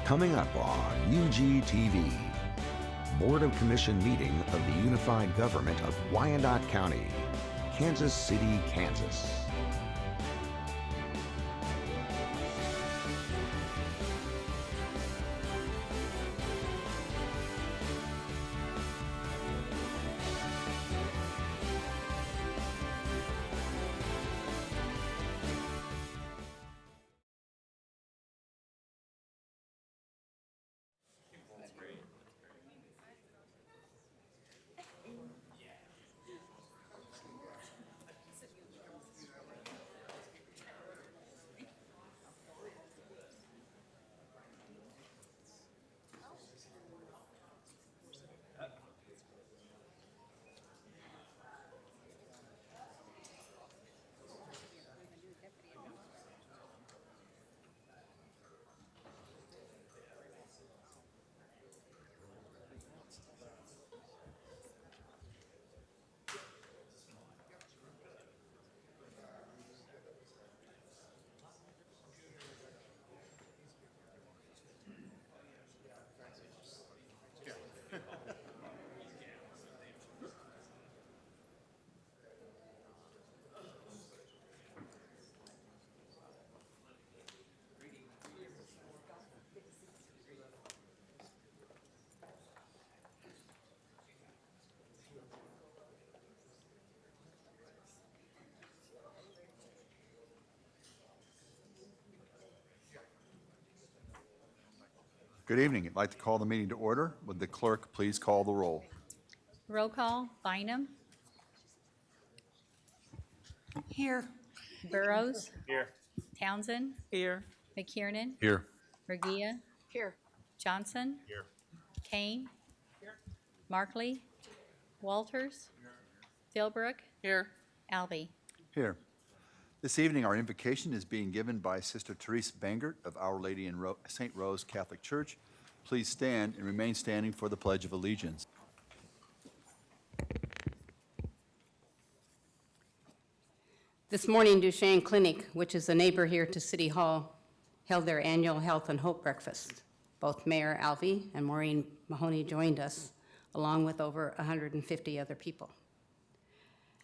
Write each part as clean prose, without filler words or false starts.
Coming up on UGTV, Board of Commission meeting of the Unified Government of Wyandotte County, Kansas City, Kansas. Good evening. I'd like to call the meeting to order. Would the clerk please call the roll? Roll call, Bynum. Here. Burrows. Here. Townsend. Here. McKiernan. Here. Regia. Here. Johnson. Here. Kane. Markley. Walters. Philbrook. Here. Alvey. Here. This evening, our invocation is being given by Sister Therese Bangert of Our Lady in St. Rose Catholic Church. Please stand and remain standing for the Pledge of Allegiance. This morning, Duchesne Clinic, which is a neighbor here to City Hall, held their annual Health and Hope Breakfast. Both Mayor Alvey and Maureen Mahoney joined us, along with over 150 other people.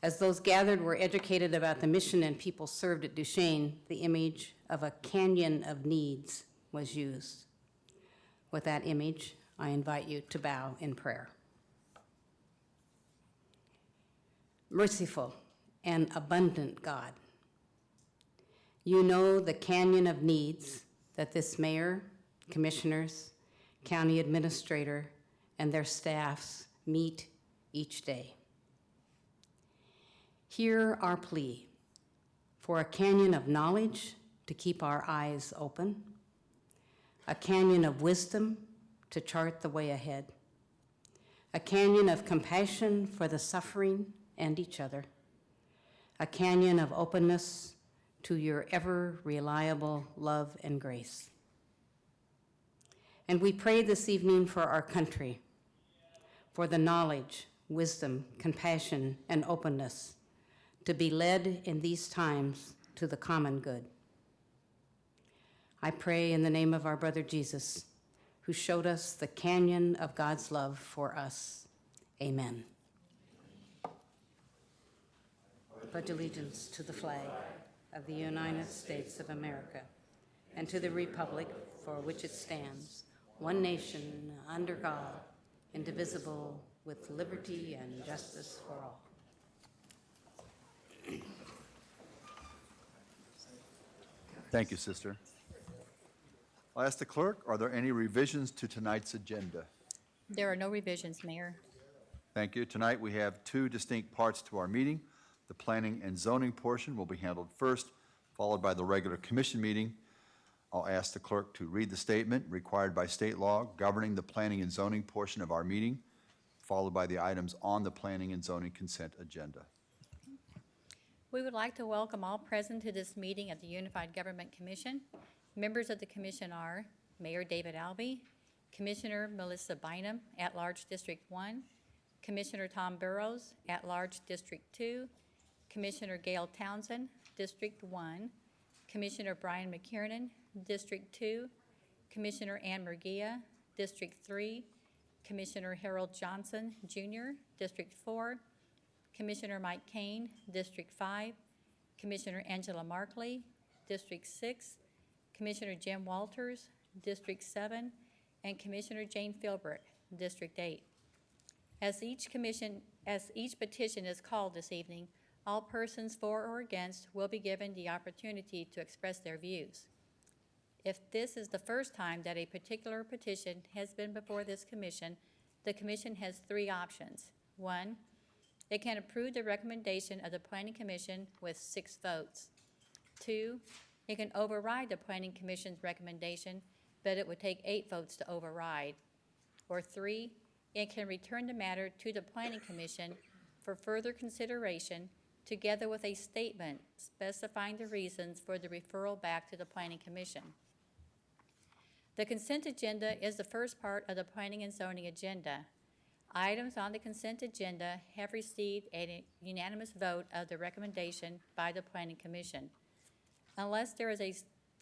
As those gathered were educated about the mission and people served at Duchesne, the image of a canyon of needs was used. With that image, I invite you to bow in prayer. Merciful and abundant God, you know the canyon of needs that this mayor, commissioners, county administrator, and their staffs meet each day. Hear our plea for a canyon of knowledge to keep our eyes open, a canyon of wisdom to chart the way ahead, a canyon of compassion for the suffering and each other, a canyon of openness to your ever reliable love and grace. And we pray this evening for our country, for the knowledge, wisdom, compassion, and openness to be led in these times to the common good. I pray in the name of our brother Jesus, who showed us the canyon of God's love for us. Amen. I pledge allegiance to the flag of the United States of America and to the republic for which it stands, one nation, under God, indivisible, with liberty and justice for all. Thank you, Sister. I'll ask the clerk, are there any revisions to tonight's agenda? There are no revisions, Mayor. Thank you. Tonight we have two distinct parts to our meeting. The planning and zoning portion will be handled first, followed by the regular commission meeting. I'll ask the clerk to read the statement required by state law governing the planning and zoning portion of our meeting, followed by the items on the planning and zoning consent agenda. We would like to welcome all present to this meeting of the Unified Government Commission. Members of the commission are Mayor David Alvey, Commissioner Melissa Bynum, at-large District 1, Commissioner Tom Burrows, at-large District 2, Commissioner Gail Townsend, District 1, Commissioner Brian McKiernan, District 2, Commissioner Ann Murguia, District 3, Commissioner Harold Johnson, Jr., District 4, Commissioner Mike Kane, District 5, Commissioner Angela Markley, District 6, Commissioner Jim Walters, District 7, and Commissioner Jane Philbrick, District 8. As each petition is called this evening, all persons for or against will be given the opportunity to express their views. If this is the first time that a particular petition has been before this commission, the commission has three options. 1, it can approve the recommendation of the Planning Commission with 6 votes. 2, it can override the Planning Commission's recommendation, but it would take 8 votes to override. Or 3, it can return the matter to the Planning Commission for further consideration, together with a statement specifying the reasons for the referral back to the Planning Commission. The consent agenda is the first part of the Planning and Zoning agenda. Items on the consent agenda have received a unanimous vote of the recommendation by the Planning Commission. Unless there is a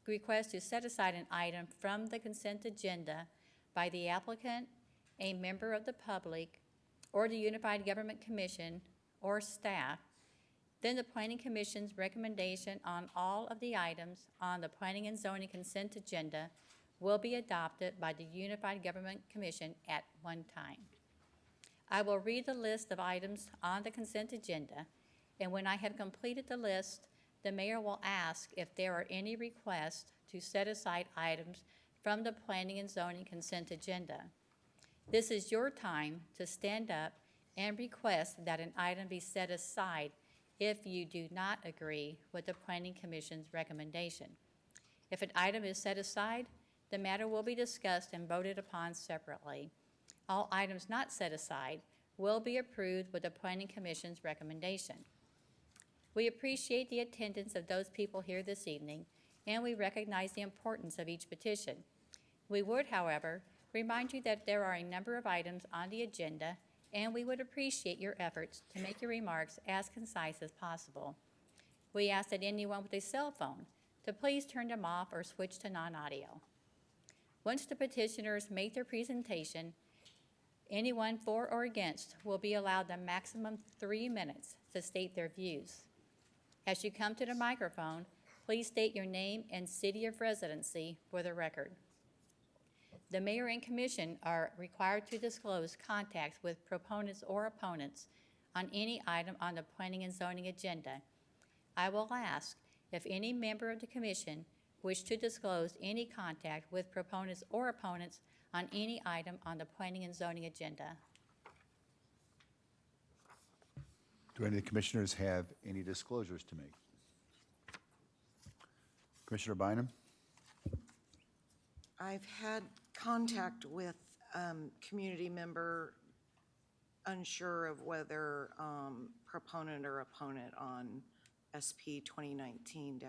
request to set aside an item from the consent agenda by the applicant, a member of the public, or the Unified Government Commission, or staff, then the Planning Commission's recommendation on all of the items on the Planning and Zoning consent agenda will be adopted by the Unified Government Commission at one time. I will read the list of items on the consent agenda, and when I have completed the list, the mayor will ask if there are any requests to set aside items from the Planning and Zoning consent agenda. This is your time to stand up and request that an item be set aside if you do not agree with the Planning Commission's recommendation. If an item is set aside, the matter will be discussed and voted upon separately. All items not set aside will be approved with the Planning Commission's recommendation. We appreciate the attendance of those people here this evening, and we recognize the importance of each petition. We would, however, remind you that there are a number of items on the agenda, and we would appreciate your efforts to make your remarks as concise as possible. We ask that anyone with a cell phone to please turn them off or switch to non-audio. Once the petitioners make their presentation, anyone for or against will be allowed the maximum 3 minutes to state their views. As you come to the microphone, please state your name and city of residency for the record. The mayor and commission are required to disclose contacts with proponents or opponents on any item on the Planning and Zoning agenda. I will ask if any member of the commission wish to disclose any contact with proponents or opponents on any item on the Planning and Zoning agenda. Do any of the commissioners have any disclosures to make? Commissioner Bynum? I've had contact with community member unsure of whether proponent or opponent on SP 2019-87.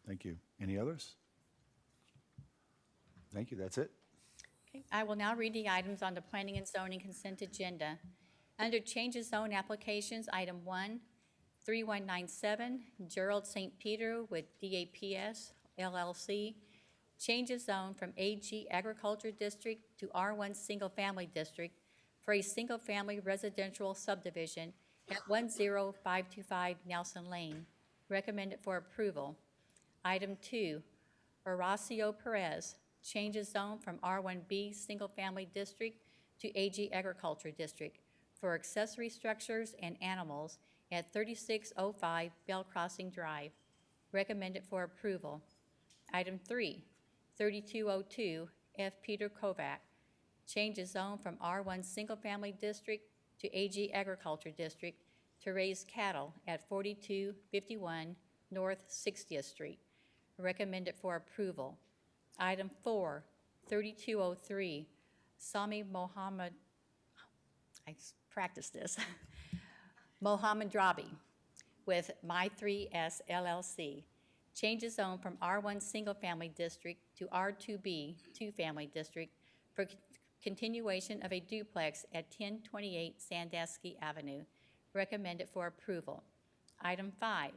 Thank you. Any others? Thank you. That's it. Okay, I will now read the items on the Planning and Zoning consent agenda. Under Change of Zone Applications, Item 1, 3197, Gerald St. Peter with DAPS LLC, change of zone from AG Agriculture District to R1 Single Family District for a single-family residential subdivision at 10525 Nelson Lane. Recommended for approval. Item 2, Horacio Perez, change of zone from R1B Single Family District to AG Agriculture District for accessory structures and animals at 3605 Bell Crossing Drive. Recommended for approval. Item 3, 3202 F. Peter Kovac, change of zone from R1 Single Family District to AG Agriculture District to raise cattle at 4251 North 60th Street. Recommended for approval. Item 4, 3203 Sami Mohammed, I practiced this, Mohammed Drabi with My3S LLC, change of zone from R1 Single Family District to R2B 2 Family District for continuation of a duplex at 1028 Sandusky Avenue. Recommended for approval. Item 5,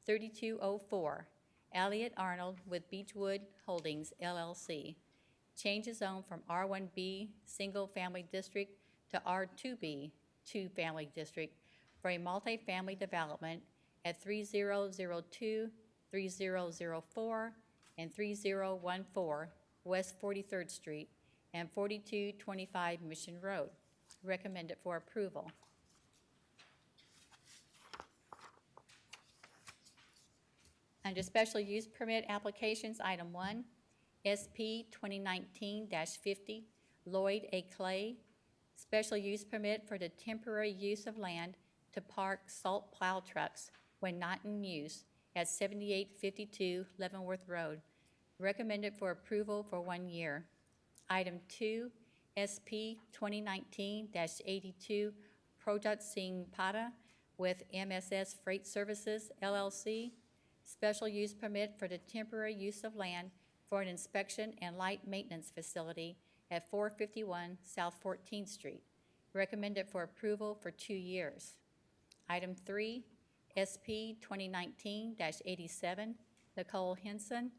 3204 Elliott Arnold with Beechwood Holdings LLC. Change the zone from R1B Single Family District to R2B Two Family District for a multifamily development at 3002, 3004, and 3014 West 43rd Street and 4225 Mission Road. Recommended for approval. Under special use permit applications, item 1, SP 2019-50, Lloyd A. Clay, special use permit for the temporary use of land to park salt plow trucks when not in use at 7852 Leavenworth Road. Recommended for approval for 1 year. Item 2, SP 2019-82, Projat Singh Pada with MSS Freight Services LLC, special use permit for the temporary use of land for an inspection and light maintenance facility at 451 South 14th Street. Recommended for approval for 2 years. Item 3, SP 2019-87, Nicole Henson,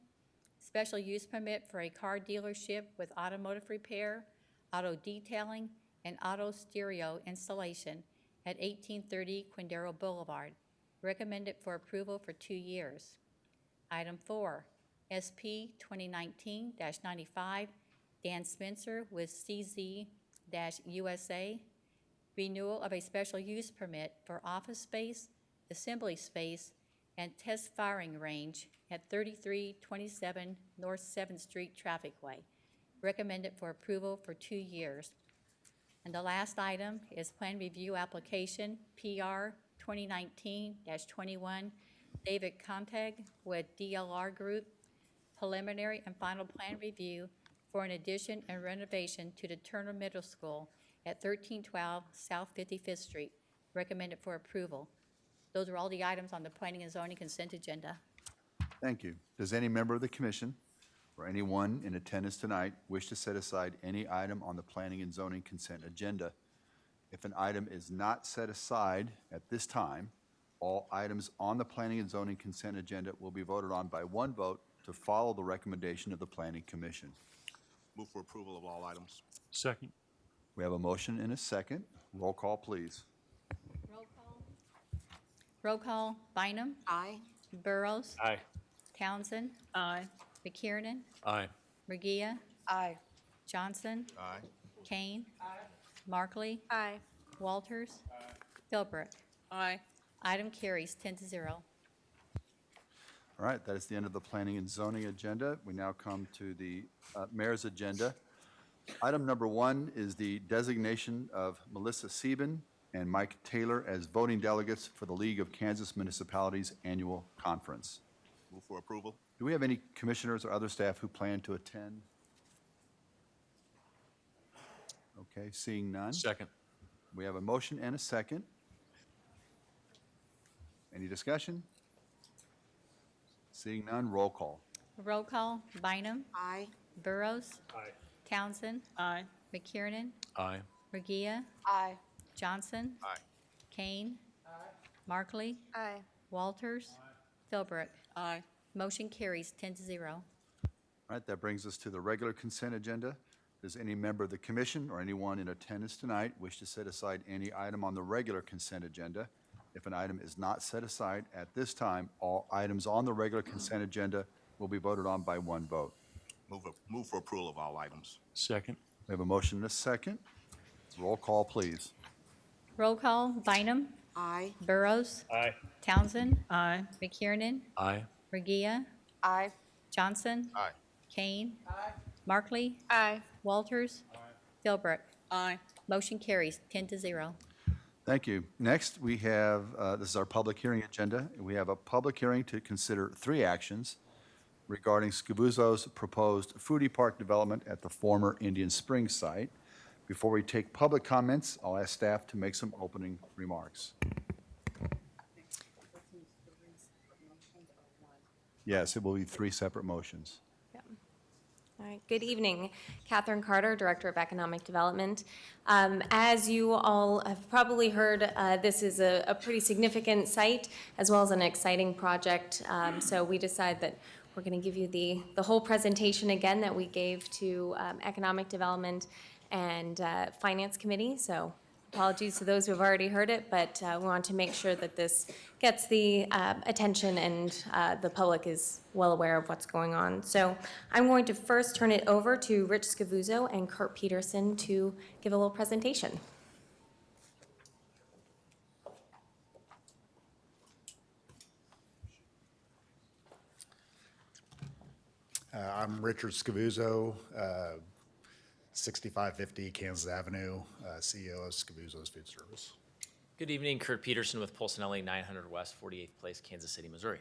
special use permit for a car dealership with automotive repair, auto detailing, and auto stereo installation at 1830 Quindaro Boulevard. Recommended for approval for 2 years. Item 4, SP 2019-95, Dan Spencer with CZ-USA, renewal of a special use permit for office space, assembly space, and test firing range at 3327 North 7th Street Trafficway. Recommended for approval for 2 years. And the last item is plan review application PR 2019-21, David Contag with DLR Group, preliminary and final plan review for an addition and renovation to the Turner Middle School at 1312 South 55th Street. Recommended for approval. Those are all the items on the planning and zoning consent agenda. Thank you. Does any member of the commission or anyone in attendance tonight wish to set aside any item on the planning and zoning consent agenda? If an item is not set aside at this time, all items on the planning and zoning consent agenda will be voted on by one vote to follow the recommendation of the Planning Commission. Move for approval of all items. Second. We have a motion and a second. Roll call, please. Roll call, Bynum, Aye. Burrows, Aye. Townsend, Aye. McKiernan, Aye. Regia, Aye. Johnson, Aye. Kane, Markley, Aye. Walters, Philbrook. Aye. Item carries 10-0. All right, that is the end of the planning and zoning agenda. We now come to the mayor's agenda. Item number 1 is the designation of Melissa Sieben and Mike Taylor as voting delegates for the League of Kansas Municipalities Annual Conference. Move for approval. Do we have any commissioners or other staff who plan to attend? Okay, seeing none. Second. We have a motion and a second. Any discussion? Seeing none, roll call. Roll call, Bynum, Aye. Burrows, Aye. Townsend, Aye. McKiernan, Aye. Regia, Aye. Johnson, Aye. Kane, Markley, Aye. Walters, Philbrook. Aye. Motion carries 10-0. All right, that brings us to the regular consent agenda. Does any member of the commission or anyone in attendance tonight wish to set aside any item on the regular consent agenda? If an item is not set aside at this time, all items on the regular consent agenda will be voted on by one vote. Move for approval of all items. Second. We have a motion and a second. Roll call, please. Roll call, Bynum, Aye. Burrows, Aye. Townsend, Aye. McKiernan, Aye. Regia, Aye. Johnson, Aye. Kane, Markley, Aye. Walters, Philbrook. Aye. Motion carries 10-0. Thank you. Next, we have, this is our public hearing agenda. We have a public hearing to consider 3 actions regarding Scavuzzo's proposed foodie park development at the former Indian Springs site. Before we take public comments, I'll ask staff to make some opening remarks. Yes, it will be 3 separate motions. All right, good evening. Catherine Carter, Director of Economic Development. As you all have probably heard, this is a pretty significant site as well as an exciting project. So we decided that we're going to give you the whole presentation again that we gave to Economic Development and Finance Committee. So apologies to those who have already heard it, but we want to make sure that this gets the attention and the public is well aware of what's going on. So I'm going to first turn it over to Rich Scavuzzo and Kurt Peterson to give a little presentation. I'm Richard Scavuzzo, 6550 Kansas Avenue, CEO of Scavuzzo's Food Service. Good evening, Kurt Peterson with Polsinelli, 900 West 48th Place, Kansas City, Missouri.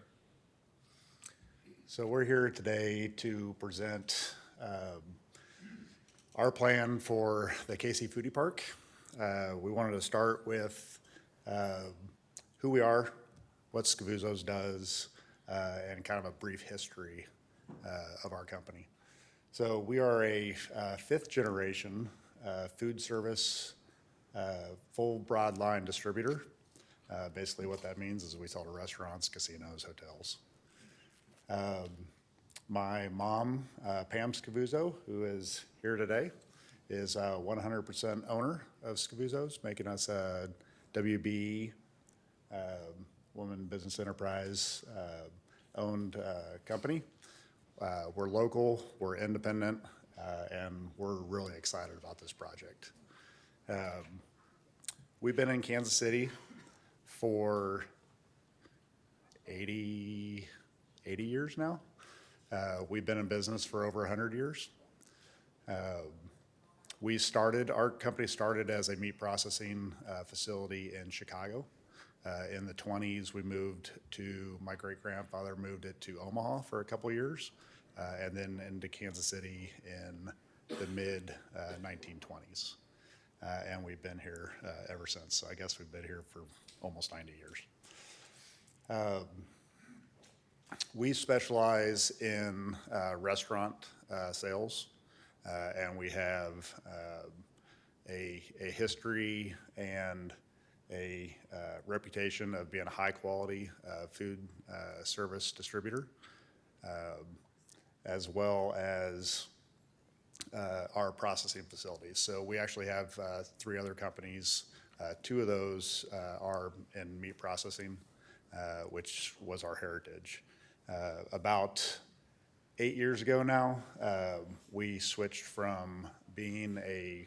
So we're here today to present our plan for the KC Foodie Park. We wanted to start with who we are, what Scavuzzo's does, and kind of a brief history of our company. So we are a fifth generation food service full broad line distributor. Basically what that means is we sell to restaurants, casinos, hotels. My mom, Pam Scavuzzo, who is here today, is 100% owner of Scavuzzo's, making us a WB Woman Business Enterprise owned company. We're local, we're independent, and we're really excited about this project. We've been in Kansas City for 80 years now. We've been in business for over 100 years. Our company started as a meat processing facility in Chicago. In the 20s, my great-grandfather moved it to Omaha for a couple years, and then into Kansas City in the mid-1920s. And we've been here ever since. So I guess we've been here for almost 90 years. We specialize in restaurant sales, and we have a history and a reputation of being a high-quality food service distributor, as well as our processing facilities. So we actually have 3 other companies. 2 of those are in meat processing, which was our heritage. About 8 years ago now, we switched from being a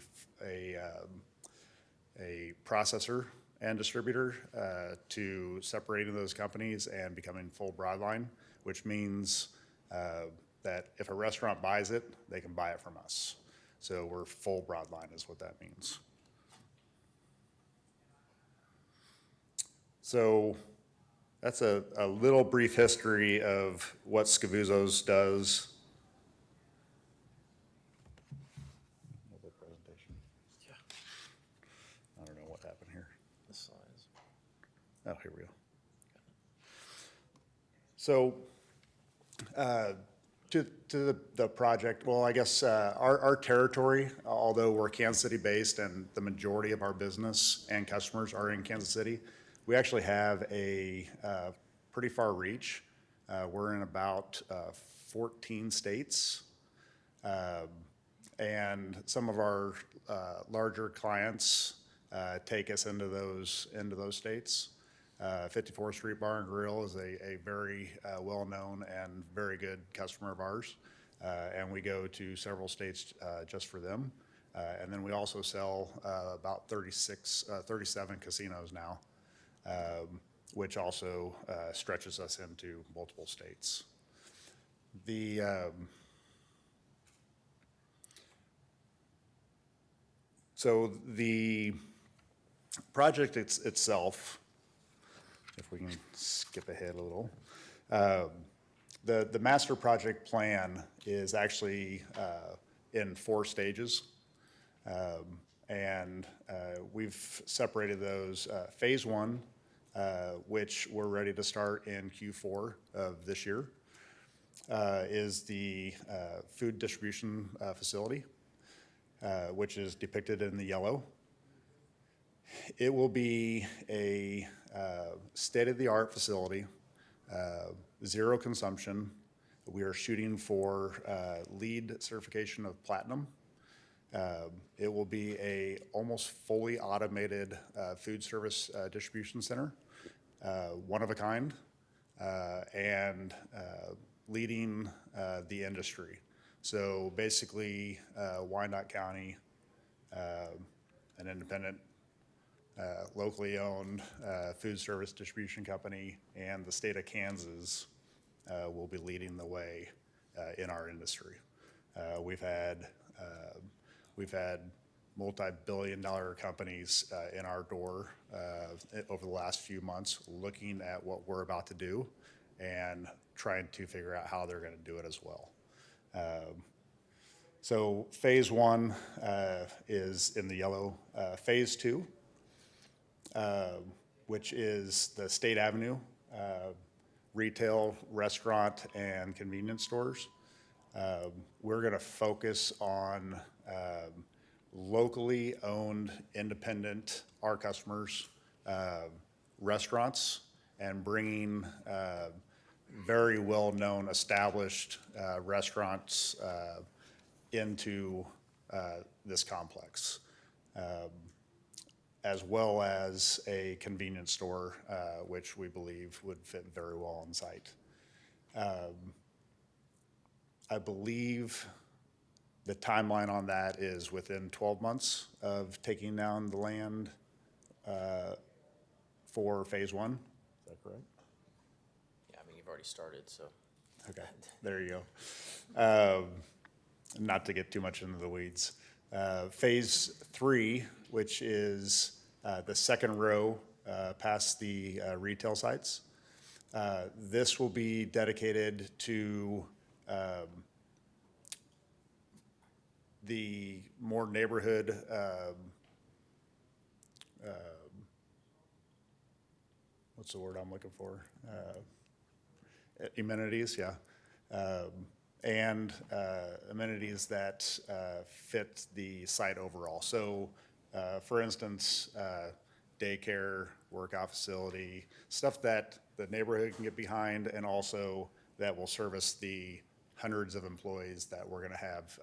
processor and distributor to separating those companies and becoming full broadline, which means that if a restaurant buys it, they can buy it from us. So we're full broadline is what that means. So that's a little brief history of what Scavuzzo's does. Yeah. I don't know what happened here. The slides. Oh, here we go. So, to the project, well, I guess our territory, although we're Kansas City based and the majority of our business and customers are in Kansas City, we actually have a pretty far reach. We're in about 14 states, and some of our larger clients take us into those states. 54th Street Bar and Grill is a very well-known and very good customer of ours, and we go to several states just for them. And then we also sell about 37 casinos now, which also stretches us into multiple states. So the project itself, if we can skip ahead a little, the master project plan is actually in 4 stages, and we've separated those. Phase 1, which we're ready to start in Q4 of this year. is the food distribution facility, which is depicted in the yellow. It will be a state-of-the-art facility, zero consumption. We are shooting for LEED certification of platinum. It will be a almost fully automated food service distribution center, one of a kind, and leading the industry. So basically, Wyandotte County, an independent, locally owned food service distribution company, and the state of Kansas will be leading the way in our industry. We've had multi-billion-dollar companies in our door over the last few months looking at what we're about to do and trying to figure out how they're going to do it as well. So phase one is in the yellow. Phase two, which is the State Avenue retail, restaurant, and convenience stores. We're going to focus on locally owned, independent, our customers, restaurants, and bringing very well-known, established restaurants into this complex, as well as a convenience store, which we believe would fit very well on site. I believe the timeline on that is within 12 months of taking down the land for phase one. Is that correct? Yeah, I mean, you've already started, so. Okay, there you go. Not to get too much into the weeds. Phase three, which is the second row past the retail sites. This will be dedicated to the more neighborhood what's the word I'm looking for? Amenities, yeah. And amenities that fit the site overall. So, for instance, daycare, workout facility, stuff that the neighborhood can get behind, and also that will service the hundreds of employees that we're going to have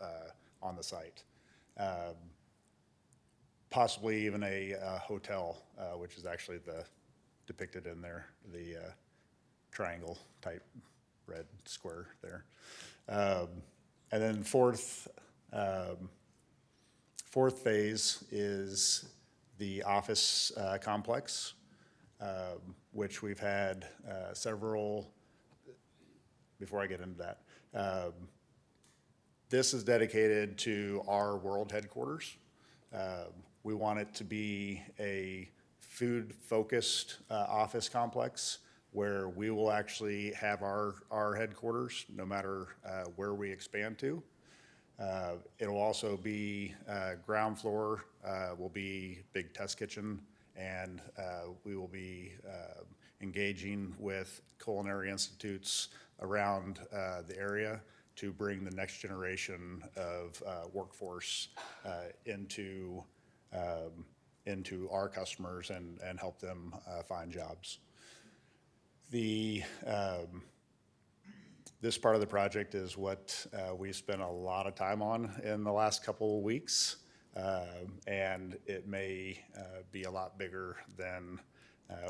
on the site. Possibly even a hotel, which is actually depicted in there, the triangle type red square there. And then fourth phase is the office complex, which we've had several. Before I get into that, this is dedicated to our world headquarters. We want it to be a food-focused office complex where we will actually have our headquarters no matter where we expand to. It'll also be ground floor, will be big test kitchen, and we will be engaging with culinary institutes around the area to bring the next generation of workforce into our customers and help them find jobs. This part of the project is what we spent a lot of time on in the last couple of weeks, and it may be a lot bigger than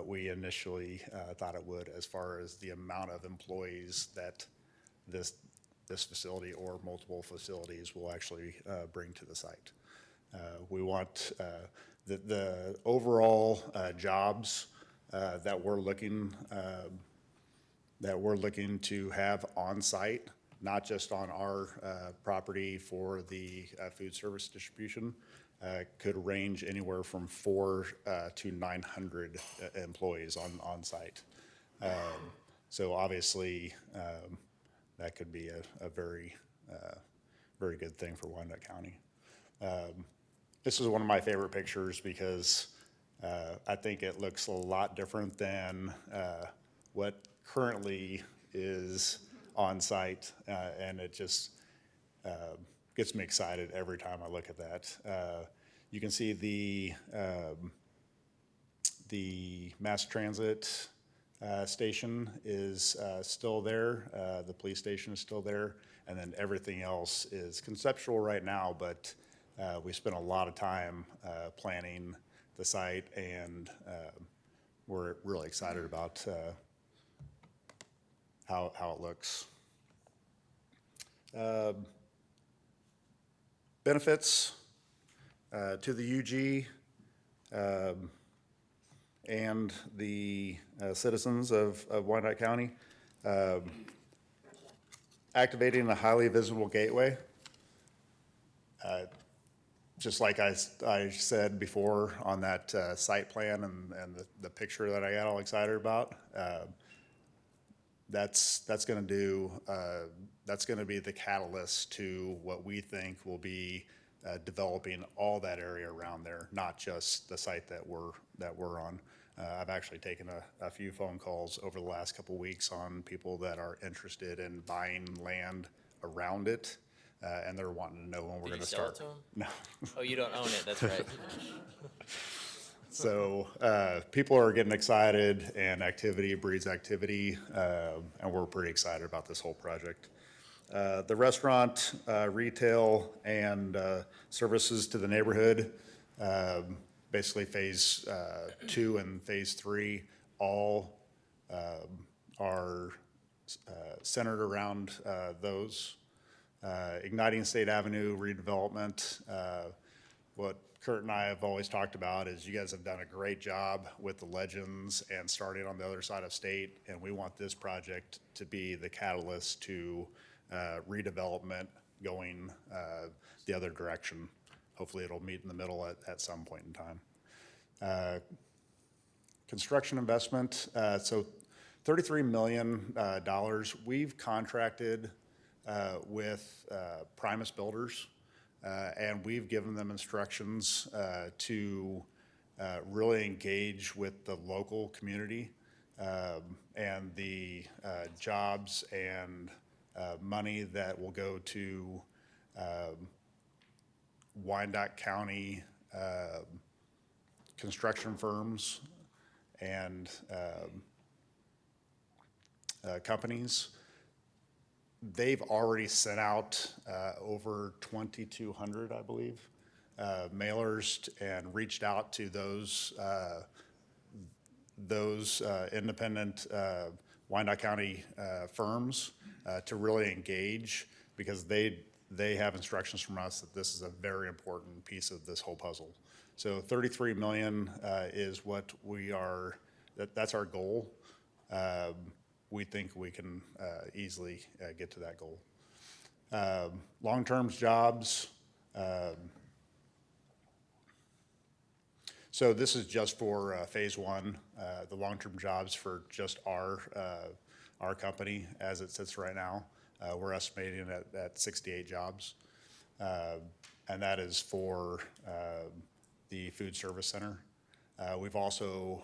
we initially thought it would as far as the amount of employees that this facility or multiple facilities will actually bring to the site. We want the overall jobs that we're looking to have on site, not just on our property for the food service distribution, could range anywhere from 400 to 900 employees on site. So obviously, that could be a very good thing for Wyandotte County. This is one of my favorite pictures because I think it looks a lot different than what currently is on site, and it just gets me excited every time I look at that. You can see the mass transit station is still there. The police station is still there. And then everything else is conceptual right now, but we spent a lot of time planning the site, and we're really excited about how it looks. Benefits to the UG and the citizens of Wyandotte County. Activating a highly visible gateway. Just like I said before on that site plan and the picture that I got all excited about, that's going to be the catalyst to what we think will be developing all that area around there, not just the site that we're on. I've actually taken a few phone calls over the last couple weeks on people that are interested in buying land around it, and they're wanting to know when we're going to start. Did you sell it to them? No. Oh, you don't own it, that's right. So people are getting excited, and activity breeds activity, and we're pretty excited about this whole project. The restaurant, retail, and services to the neighborhood, basically phase 2 and phase 3, all are centered around those. Igniting State Avenue redevelopment, what Kurt and I have always talked about is you guys have done a great job with the legends and starting on the other side of state, and we want this project to be the catalyst to redevelopment going the other direction. Hopefully it'll meet in the middle at some point in time. Construction investment, so $33 million. We've contracted with Primus Builders, and we've given them instructions to really engage with the local community and the jobs and money that will go to Wyandotte County construction firms and companies. They've already sent out over 2,200, I believe, mailers and reached out to those independent Wyandotte County firms to really engage, because they have instructions from us that this is a very important piece of this whole puzzle. So 33 million is what that's our goal. We think we can easily get to that goal. Long-term jobs. So this is just for phase 1, the long-term jobs for just our company as it sits right now. We're estimating at 68 jobs. And that is for the food service center. We've also,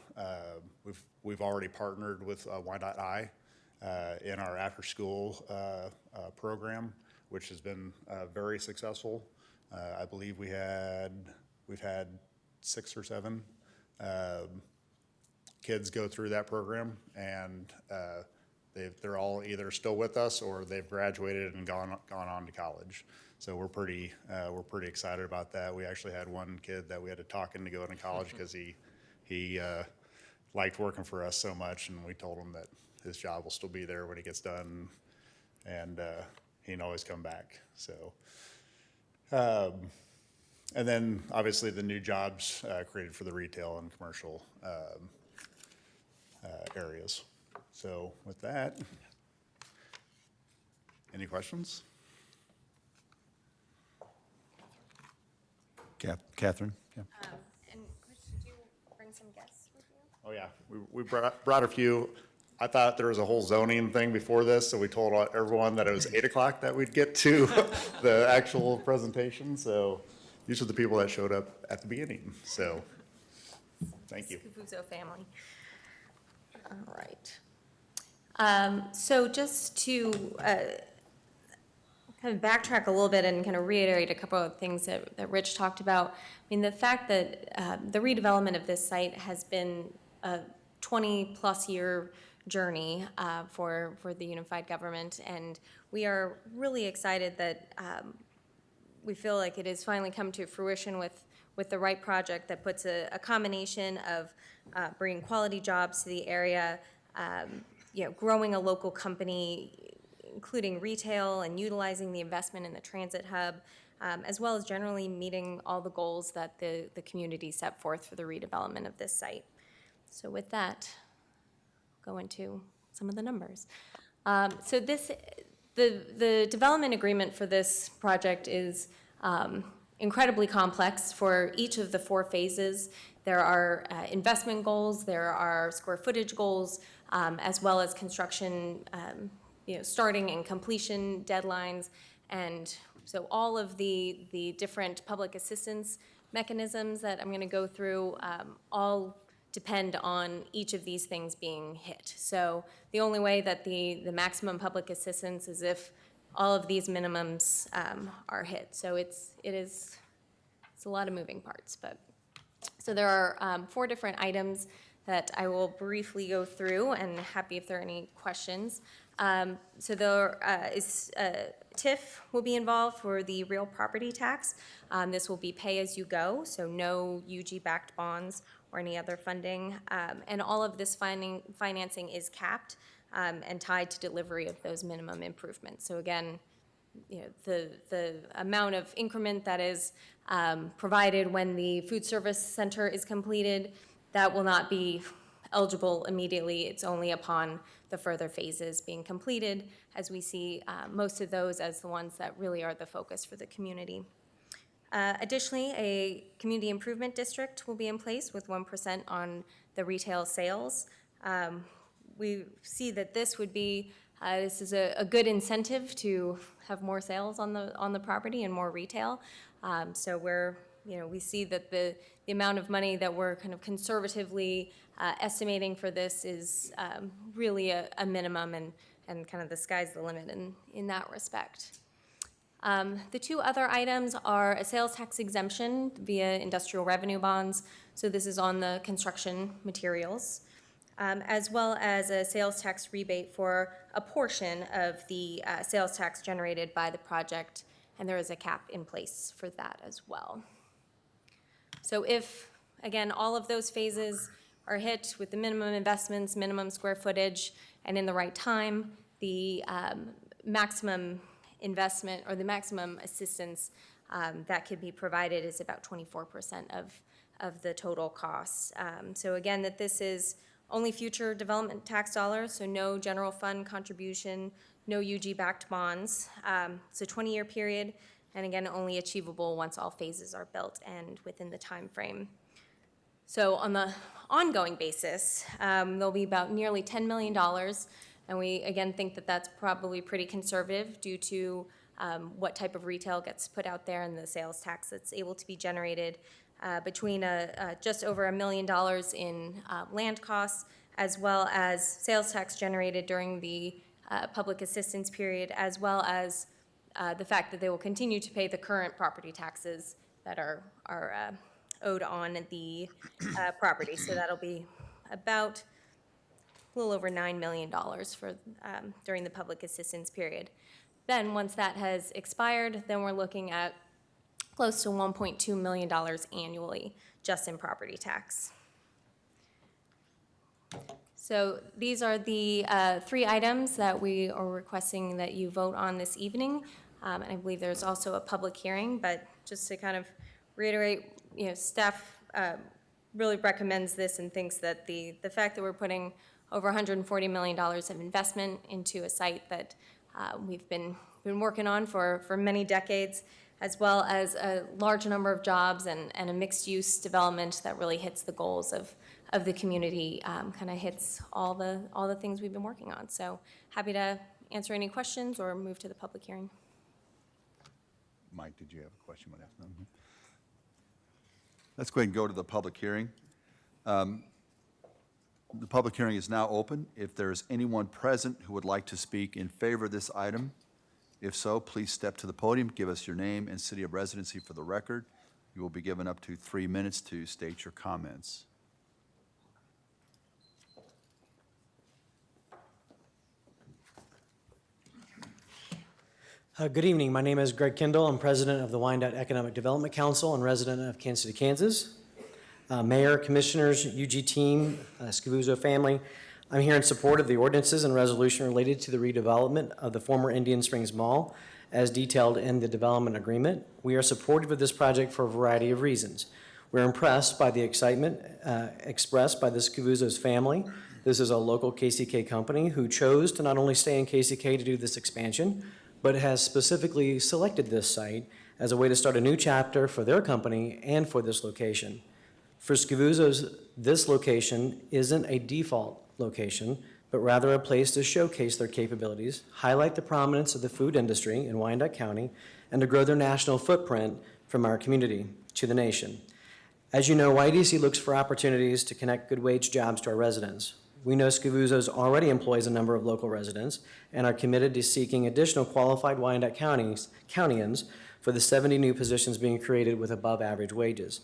we've already partnered with Wyandotte Eye in our after-school program, which has been very successful. I believe we've had 6 or 7 kids go through that program, and they're all either still with us or they've graduated and gone on to college. So we're pretty excited about that. We actually had one kid that we had to talk into going to college because he liked working for us so much, and we told him that his job will still be there when he gets done, and he can always come back. So, and then obviously the new jobs created for the retail and commercial areas. So with that, any questions? Catherine? Yeah. And Chris, did you bring some guests with you? Oh, yeah, we brought a few. I thought there was a whole zoning thing before this, so we told everyone that it was 8 o'clock that we'd get to the actual presentation. So these are the people that showed up at the beginning, so thank you. Scufuso family. All right. So just to kind of backtrack a little bit and kind of reiterate a couple of things that Rich talked about. I mean, the fact that the redevelopment of this site has been a 20-plus year journey for the unified government, and we are really excited that we feel like it has finally come to fruition with the right project that puts a combination of bringing quality jobs to the area, growing a local company, including retail and utilizing the investment in the transit hub, as well as generally meeting all the goals that the community set forth for the redevelopment of this site. So with that, I'll go into some of the numbers. So the development agreement for this project is incredibly complex. For each of the 4 phases, there are investment goals, there are square footage goals, as well as construction starting and completion deadlines. And so all of the different public assistance mechanisms that I'm going to go through all depend on each of these things being hit. So the only way that the maximum public assistance is if all of these minimums are hit. So it's a lot of moving parts. But so there are 4 different items that I will briefly go through, and happy if there are any questions. So there is TIF will be involved for the real property tax. This will be pay as you go, so no UG-backed bonds or any other funding. And all of this financing is capped and tied to delivery of those minimum improvements. So again, the amount of increment that is provided when the food service center is completed, that will not be eligible immediately. It's only upon the further phases being completed, as we see most of those as the ones that really are the focus for the community. Additionally, a community improvement district will be in place with 1% on the retail sales. We see that this would be this is a good incentive to have more sales on the property and more retail. So we see that the amount of money that we're kind of conservatively estimating for this is really a minimum, and kind of the sky's the limit in that respect. The 2 other items are a sales tax exemption via industrial revenue bonds. So this is on the construction materials, as well as a sales tax rebate for a portion of the sales tax generated by the project, and there is a cap in place for that as well. So if, again, all of those phases are hit with the minimum investments, minimum square footage, and in the right time, the maximum investment or the maximum assistance that could be provided is about 24% of the total costs. So again, that this is only future development tax dollars, so no general fund contribution, no UG-backed bonds. It's a 20-year period, and again, only achievable once all phases are built and within the time frame. So on the ongoing basis, there'll be about nearly $10 million, and we again think that that's probably pretty conservative due to what type of retail gets put out there and the sales tax that's able to be generated, between just over $1 million in land costs, as well as sales tax generated during the public assistance period, as well as the fact that they will continue to pay the current property taxes that are owed on the property. So that'll be about a little over $9 million for during the public assistance period. Then once that has expired, then we're looking at close to $1.2 million annually just in property tax. So these are the 3 items that we are requesting that you vote on this evening. And I believe there's also a public hearing, but just to kind of reiterate, staff really recommends this and thinks that the fact that we're putting over $140 million of investment into a site that we've been working on for many decades, as well as a large number of jobs and a mixed-use development that really hits the goals of the community, kind of hits all the things we've been working on. So happy to answer any questions or move to the public hearing. Mike, did you have a question? Let's go ahead and go to the public hearing. The public hearing is now open. If there is anyone present who would like to speak in favor of this item, if so, please step to the podium, give us your name and city of residency for the record. You will be given up to 3 minutes to state your comments. Good evening. My name is Greg Kendall. I'm president of the Wyandotte Economic Development Council and resident of Kansas City, Kansas. Mayor, commissioners, UG team, Scavuzzo family, I'm here in support of the ordinances and resolution related to the redevelopment of the former Indian Springs Mall as detailed in the development agreement. We are supportive of this project for a variety of reasons. We're impressed by the excitement expressed by the Scavuzzo's family. This is a local KCK company who chose to not only stay in KCK to do this expansion, but has specifically selected this site as a way to start a new chapter for their company and for this location. For Scavuzzo's, this location isn't a default location, but rather a place to showcase their capabilities, highlight the prominence of the food industry in Wyandotte County, and to grow their national footprint from our community to the nation. As you know, YDC looks for opportunities to connect good wage jobs to our residents. We know Scavuzzo's already employs a number of local residents and are committed to seeking additional qualified Wyandotte Countyans for the 70 new positions being created with above average wages.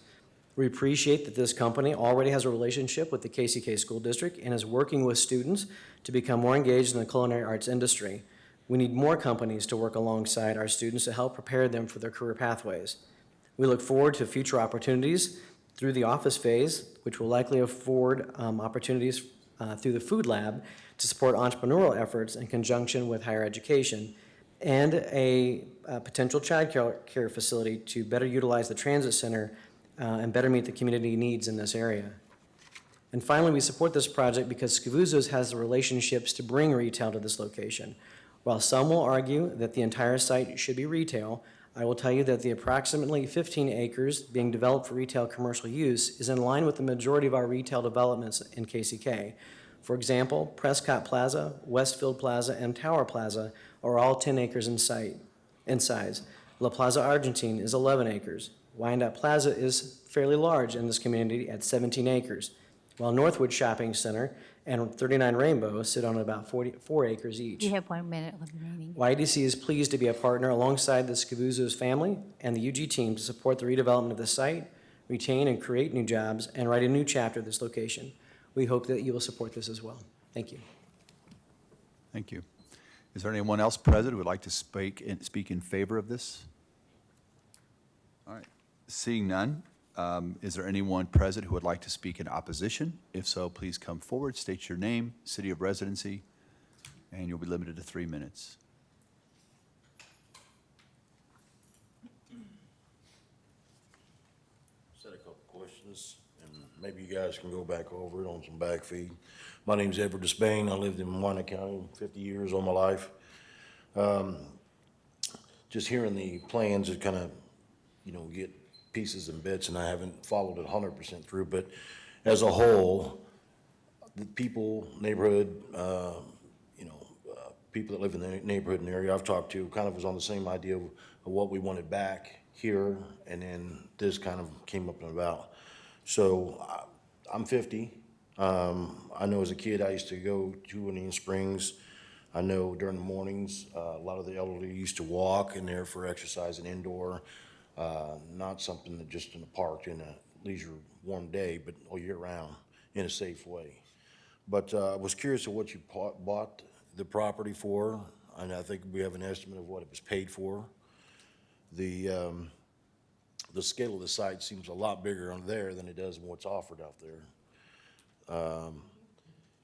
We appreciate that this company already has a relationship with the KCK School District and is working with students to become more engaged in the culinary arts industry. We need more companies to work alongside our students to help prepare them for their career pathways. We look forward to future opportunities through the office phase, which will likely afford opportunities through the food lab to support entrepreneurial efforts in conjunction with higher education, and a potential child care facility to better utilize the transit center and better meet the community needs in this area. And finally, we support this project because Scavuzzo's has the relationships to bring retail to this location. While some will argue that the entire site should be retail, I will tell you that the approximately 15 acres being developed for retail commercial use is in line with the majority of our retail developments in KCK. For example, Prescott Plaza, Westfield Plaza, and Tower Plaza are all 10 acres in size. La Plaza Argentine is 11 acres. Wyandotte Plaza is fairly large in this community at 17 acres, while Northwood Shopping Center and 39 Rainbow sit on about 44 acres each. You have 1 minute remaining. YDC is pleased to be a partner alongside the Scavuzzo's family and the UG team to support the redevelopment of the site, retain and create new jobs, and write a new chapter of this location. We hope that you will support this as well. Thank you. Thank you. Is there anyone else present who would like to speak in favor of this? All right. Seeing none, is there anyone present who would like to speak in opposition? If so, please come forward, state your name, city of residency, and you'll be limited to 3 minutes. Said a couple questions, and maybe you guys can go back over it on some back feed. My name's Edward Despain. I lived in Wyandotte County 50 years all my life. Just hearing the plans, it kind of, get pieces and bits, and I haven't followed it 100% through, but as a whole, the people, neighborhood, people that live in the neighborhood and area I've talked to kind of was on the same idea of what we wanted back here, and then this kind of came up and about. So I'm 50. I know as a kid I used to go to Indian Springs. I know during the mornings, a lot of the elderly used to walk in there for exercise and indoor. Not something that just in the park in a leisure warm day, but all year round in a safe way. But I was curious of what you bought the property for, and I think we have an estimate of what it was paid for. The scale of the site seems a lot bigger on there than it does in what's offered out there.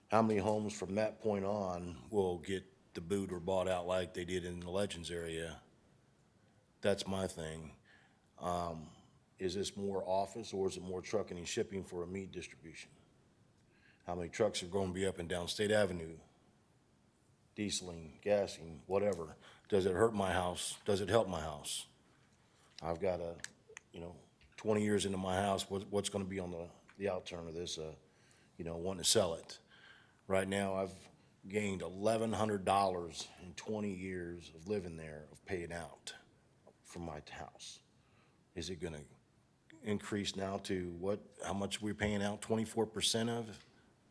How many homes from that point on will get the boot or bought out like they did in the Legends area? That's my thing. Is this more office or is it more trucking and shipping for a meat distribution? How many trucks are going to be up and down State Avenue? Dieseling, gassing, whatever. Does it hurt my house? Does it help my house? I've got 20 years into my house, what's going to be on the outturn of this, wanting to sell it. Right now, I've gained $1,100 in 20 years of living there, of paying out from my house. Is it going to increase now to how much we're paying out, 24% of?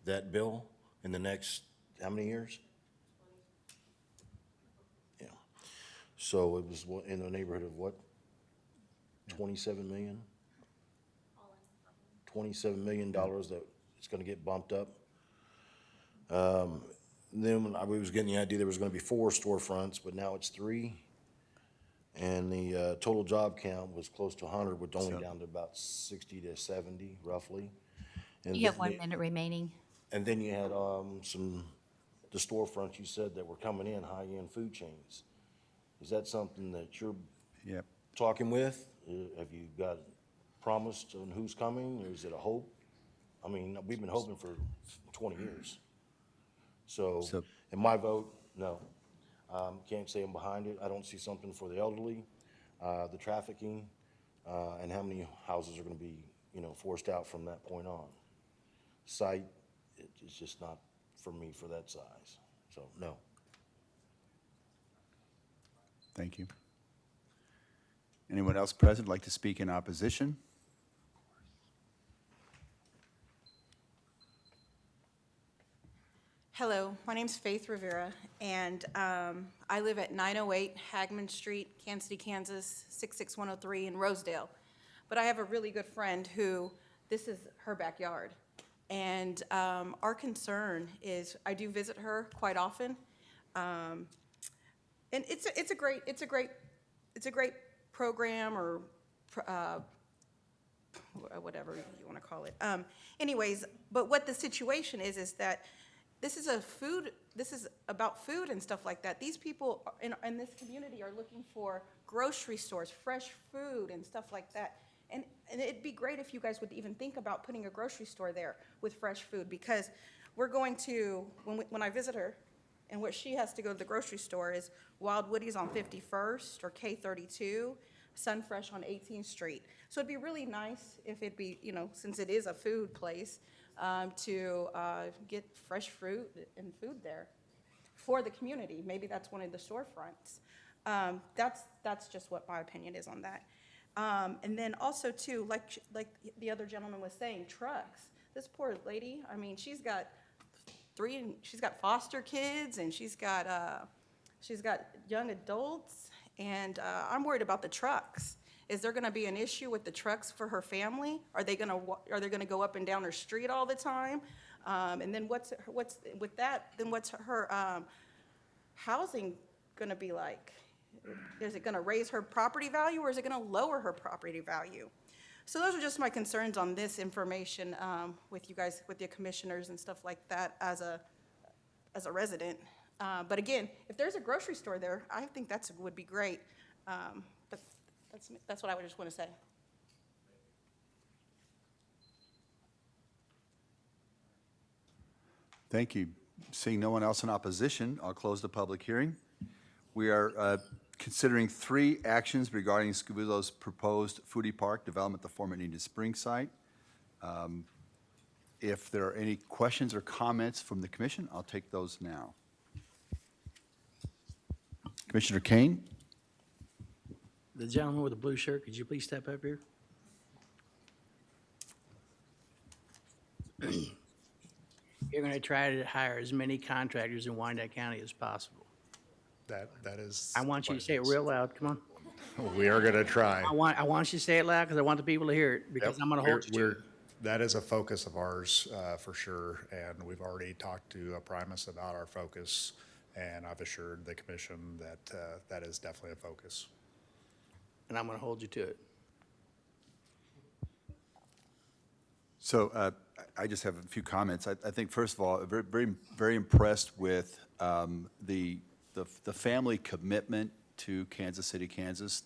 that bill in the next, how many years? Yeah. So it was what, in the neighborhood of what? 27 million? $27 million that it's gonna get bumped up. Then when we was getting the idea there was gonna be 4 storefronts, but now it's 3. And the total job count was close to 100, with only down to about 60 to 70 roughly. And You have then 1 minute remaining. And then you had the storefronts you said that were coming in, high-end food chains. Is that something that you're Yep. talking with? Have you got promised on who's coming, or is it a hope? I mean, we've been hoping for 20 years. So, and my vote, no. Can't say I'm behind it. I don't see something for the elderly, the trafficking, and how many houses are gonna be, forced out from that point on. Site, it's just not for me for that size, so, no. Thank you. Anyone else present like to speak in opposition? Hello, my name's Faith Rivera, and I live at 908 Hagman Street, Kansas City, Kansas, 66103 in Rosedale. But I have a really good friend who, this is her backyard. And our concern is, I do visit her quite often. And it's a great program, or whatever you want to call it. Anyways, but what the situation is that this is about food and stuff like that. These people in this community are looking for grocery stores, fresh food and stuff like that. And it'd be great if you guys would even think about putting a grocery store there with fresh food, because we're going to, when I visit her, and what she has to go to the grocery store is Wild Woody's on 51st or K32, Sunfresh on 18th Street. So it'd be really nice if it'd be, since it is a food place, to get fresh fruit and food there for the community. Maybe that's one of the storefronts. That's just what my opinion is on that. And then also too, like the other gentleman was saying, trucks. This poor lady, I mean, she's got foster kids, and she's got young adults, and I'm worried about the trucks. Is there going to be an issue with the trucks for her family? Are they going to go up and down her street all the time? And then what's with that? Then what's her housing going to be like? Is it going to raise her property value, or is it going to lower her property value? So those are just my concerns on this information with you guys, with the commissioners and stuff like that as a resident. But again, if there's a grocery store there, I think would be great. But that's what I would just want to say. Thank you. Seeing no one else in opposition, I'll close the public hearing. We are considering 3 actions regarding Scavullo's proposed foodie park development, the former Indian Springs site. If there are any questions or comments from the commission, I'll take those now. Commissioner Kane? The gentleman with the blue shirt, could you please step up here? You're going to try to hire as many contractors in Wyandotte County as possible. That is. I want you to say it real loud, come on. We are gonna try. I want you to say it loud because I want the people to hear it, because Yep. I'm going to hold you to it. That is a focus of ours, for sure, and we've already talked to Primus about our focus, and I've assured the commission that that is definitely a focus. And I'm going to hold you to it. So I just have a few comments. I think, first of all, very, very, very impressed with the family commitment to Kansas City, Kansas,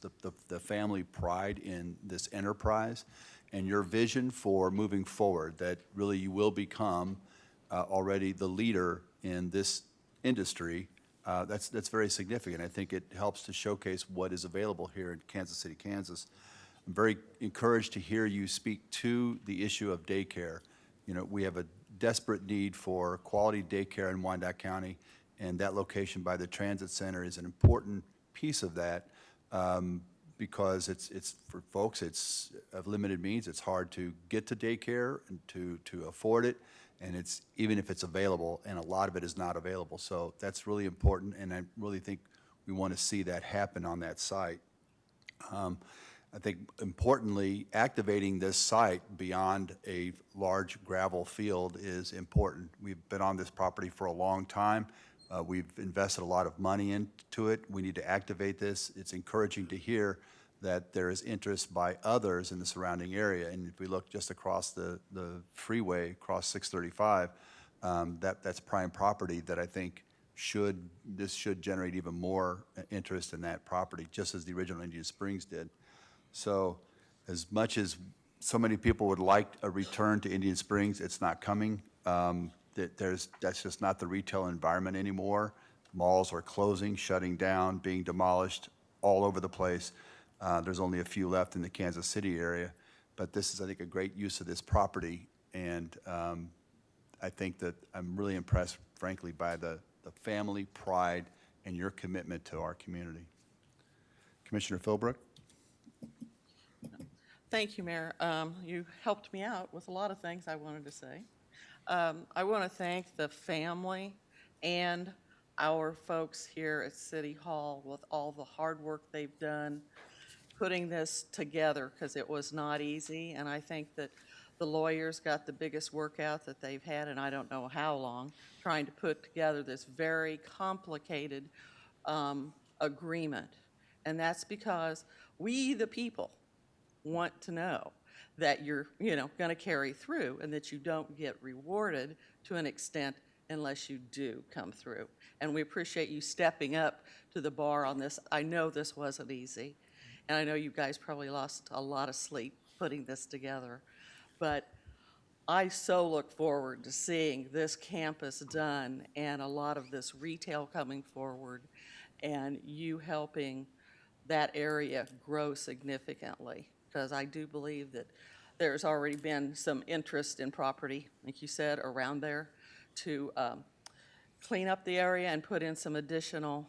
the family pride in this enterprise, and your vision for moving forward, that really you will become already the leader in this industry. That's very significant. I think it helps to showcase what is available here in Kansas City, Kansas. I'm very encouraged to hear you speak to the issue of daycare. We have a desperate need for quality daycare in Wyandotte County, and that location by the transit center is an important piece of that. because it's for folks, it's of limited means, it's hard to get to daycare and to afford it, and it's, even if it's available, and a lot of it is not available. So that's really important, and I really think we want to see that happen on that site. I think importantly, activating this site beyond a large gravel field is important. We've been on this property for a long time. We've invested a lot of money into it. We need to activate this. It's encouraging to hear that there is interest by others in the surrounding area. And if we look just across the freeway, across 635, that's prime property that I think this should generate even more interest in that property, just as the original Indian Springs did. So as much as so many people would like a return to Indian Springs, it's not coming. That's just not the retail environment anymore. Malls are closing, shutting down, being demolished all over the place. There's only a few left in the Kansas City area. But this is, I think, a great use of this property. And I think that I'm really impressed, frankly, by the family pride and your commitment to our community. Commissioner Philbrook? Thank you, Mayor. You helped me out with a lot of things I wanted to say. I want to thank the family and our folks here at City Hall with all the hard work they've done putting this together, because it was not easy. And I think that the lawyers got the biggest workout that they've had, and I don't know how long, trying to put together this very complicated agreement. And that's because we, the people, want to know that you're, going to carry through and that you don't get rewarded to an extent unless you do come through. And we appreciate you stepping up to the bar on this. I know this wasn't easy, and I know you guys probably lost a lot of sleep putting this together, but I so look forward to seeing this campus done and a lot of this retail coming forward and you helping that area grow significantly, because I do believe that there's already been some interest in property, like you said, around there to clean up the area and put in some additional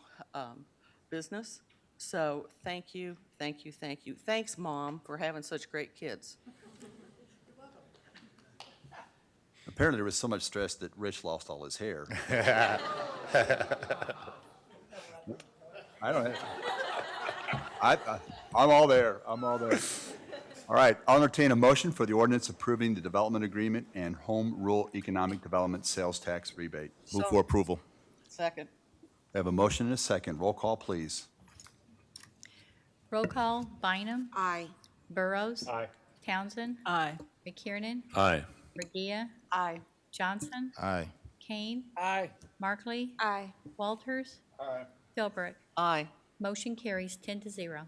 business. So thank you, thank you, thank you. Thanks, Mom, for having such great kids. Apparently, there was so much stress that Rich lost all his hair. I don't know. I'm all there. I'm all there. All right, I'll entertain a motion for the ordinance approving the development agreement and home rule economic development sales tax rebate. Move for approval. Second. We have a motion and a second. Roll call, please. Roll call, Bynum. Aye. Burrows. Aye. Townsend. Aye. McKiernan. Aye. Regia. Aye. Johnson. Aye. Kane. Aye. Markley. Aye. Walters. Aye. Philbrook. Aye. Motion carries 10-0.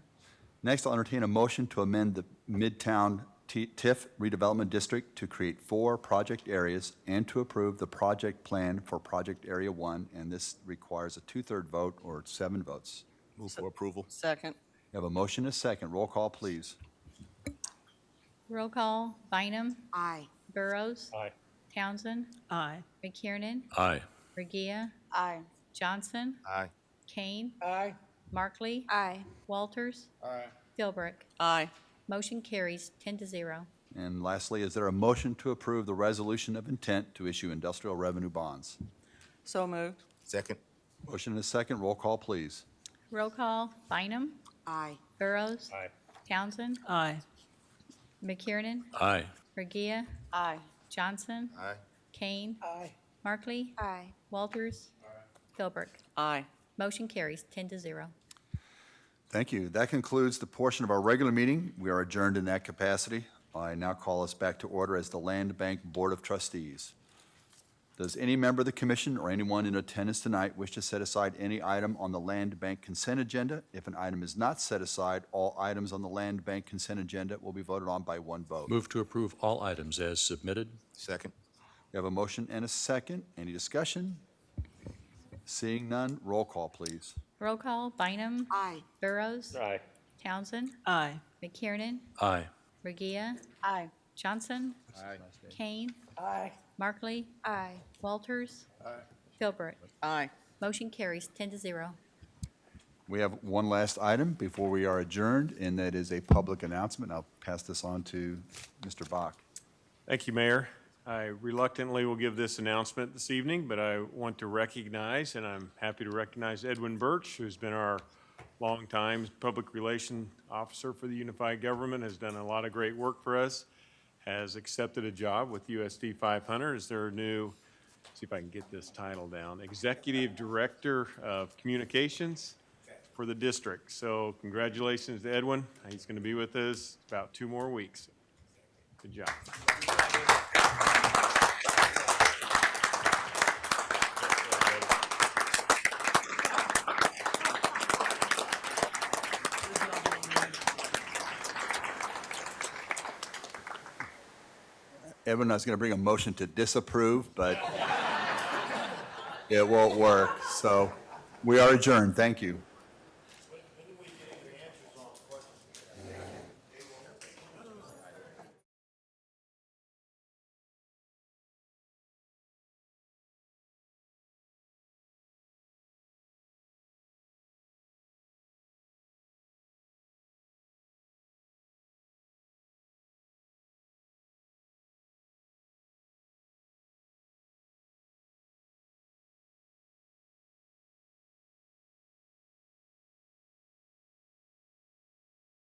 Next, I'll entertain a motion to amend the Midtown TIF redevelopment district to create 4 project areas and to approve the project plan for project area 1, and this requires a 2/3 vote or 7 votes. Move for approval. Second. We have a motion and a second. Roll call, please. Roll call, Bynum. Aye. Burrows. Aye. Townsend. Aye. McKiernan. Aye. Regia. Aye. Johnson. Aye. Kane. Aye. Markley. Aye. Walters. Aye. Philbrook. Aye. Motion carries 10-0. And lastly, is there a motion to approve the resolution of intent to issue industrial revenue bonds? So moved. Second. Motion and a second. Roll call, please. Roll call, Bynum. Aye. Burrows. Aye. Townsend. Aye. McKiernan. Aye. Regia. Aye. Johnson. Aye. Kane. Aye. Markley. Aye. Walters. Philbrook. Aye. Motion carries 10-0. Thank you. That concludes the portion of our regular meeting. We are adjourned in that capacity. I now call us back to order as the Land Bank Board of Trustees. Does any member of the commission or anyone in attendance tonight wish to set aside any item on the Land Bank consent agenda? If an item is not set aside, all items on the Land Bank consent agenda will be voted on by one vote. Move to approve all items as submitted. Second. We have a motion and a second. Any discussion? Seeing none, roll call, please. Roll call, Bynum. Aye. Burrows. Aye. Townsend. Aye. McKiernan. Aye. Regia. Aye. Johnson. Aye. Kane. Aye. Markley. Aye. Walters. Aye. Philbrook. Aye. Motion carries 10-0. We have one last item before we are adjourned, and that is a public announcement. I'll pass this on to Mr. Bach. Thank you, Mayor. I reluctantly will give this announcement this evening, but I want to recognize, and I'm happy to recognize Edwin Birch, who's been our longtime public relation officer for the unified government, has done a lot of great work for us, has accepted a job with USD 500 as their new, see if I can get this title down, Executive Director of Communications for the district. So congratulations to Edwin. He's going to be with us about 2 more weeks. Good job. Evan, I was going to bring a motion to disapprove, but it won't work. So we are adjourned. Thank you.